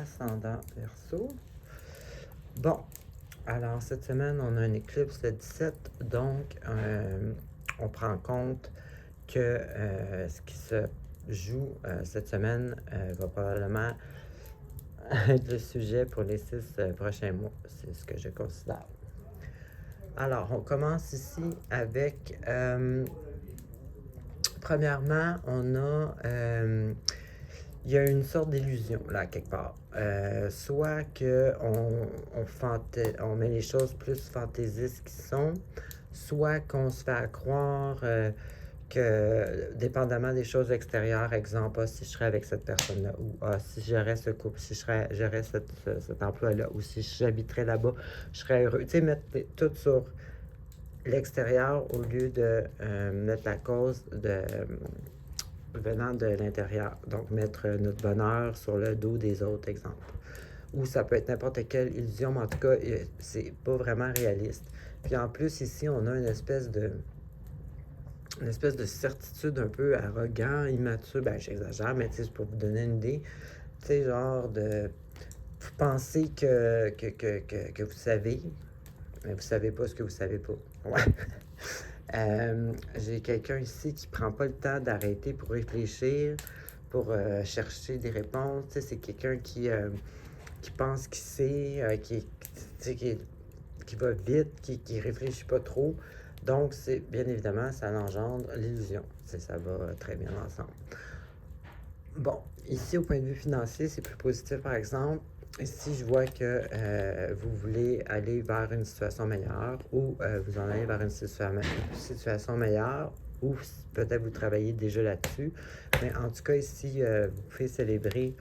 ascendant Verseau. Bon, alors cette semaine, on a un éclipse le 17, donc on prend en compte que ce qui se joue cette semaine va probablement être le sujet pour les 6 prochains mois. C'est ce que je considère. Alors, on commence ici avec... premièrement, on a... il y a une sorte d'illusion, là, quelque part. Soit qu'on met les choses plus fantaisistes qu'ils sont, soit qu'on se fait croire que, dépendamment des choses extérieures, exemple, si je serais avec cette personne-là, ou si j'aurais ce couple, si j'aurais cet emploi-là, ou si j'habiterais là-bas, je serais heureux. Tu sais, mettre tout sur l'extérieur au lieu de mettre la cause venant de l'intérieur. Donc, mettre notre bonheur sur le dos des autres, exemple. Ou ça peut être n'importe quelle illusion, mais en tout cas, c'est pas vraiment réaliste. Puis en plus, ici, on a une espèce de certitude un peu arrogant, immature. Ben, j'exagère, mais tu sais, pour vous donner une idée, tu sais, genre de... Vous pensez que vous savez, mais vous savez pas ce que vous savez pas. Ouais. J'ai quelqu'un ici qui prend pas le temps d'arrêter pour réfléchir, pour chercher des réponses. Tu sais, c'est quelqu'un qui pense qu'il sait, qui va vite, qui réfléchit pas trop. Donc, c'est bien évidemment, ça engendre l'illusion. Ça va très bien ensemble. Bon, ici, au point de vue financier, c'est plus positif, par exemple. Ici, je vois que vous voulez aller vers une situation meilleure ou vous en allez vers une situation meilleure ou peut-être vous travaillez déjà là-dessus. Mais en tout cas, ici, vous pouvez célébrer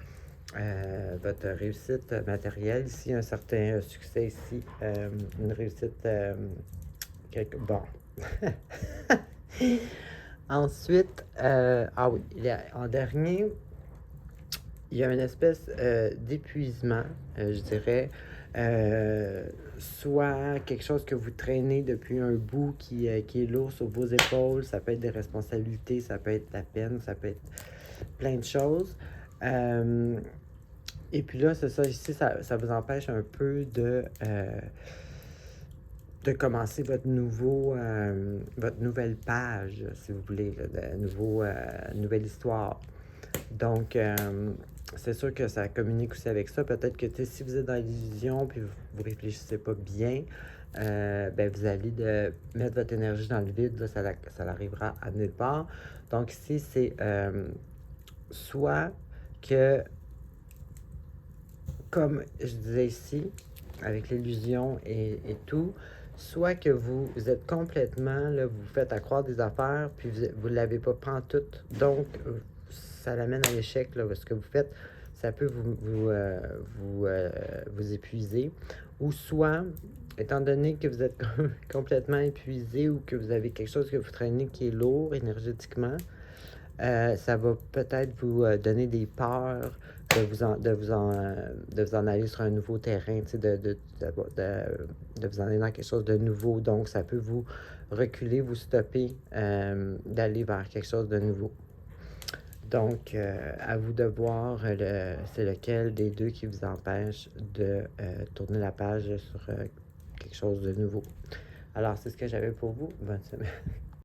votre réussite matérielle. Ici, un certain succès ici, une réussite bon. Ensuite, ah oui, en dernier, il y a une espèce d'épuisement, je dirais. Soit quelque chose que vous traînez depuis un bout qui est lourd sur vos épaules. Ça peut être des responsabilités, ça peut être la peine, ça peut être plein de choses. Et puis là, c'est ça, ici, ça vous empêche un peu de commencer votre nouvelle page, si vous voulez, là, nouvelle histoire. Donc, c'est sûr que ça communique aussi avec ça. Peut-être que si vous êtes dans l'illusion puis vous réfléchissez pas bien, ben vous allez mettre votre énergie dans le vide, là, ça n'arrivera à nulle part. Donc ici, c'est soit que, comme je disais ici, avec l'illusion et tout, soit que vous êtes complètement, là, vous faites accroire des affaires, puis vous ne l'avez pas pantoute. Donc, ça l'amène à l'échec, là, ce que vous faites, ça peut vous épuiser. Ou soit, étant donné que vous êtes complètement épuisé ou que vous avez quelque chose que vous traînez qui est lourd énergétiquement, ça va peut-être vous donner des peurs de vous en aller sur un nouveau terrain, de vous en aller dans quelque chose de nouveau. Donc, ça peut vous reculer, vous stopper d'aller vers quelque chose de nouveau. Donc, à vous de voir c'est lequel des deux qui vous empêche de tourner la page sur quelque chose de nouveau. Alors, c'est ce que j'avais pour vous. Bonne semaine.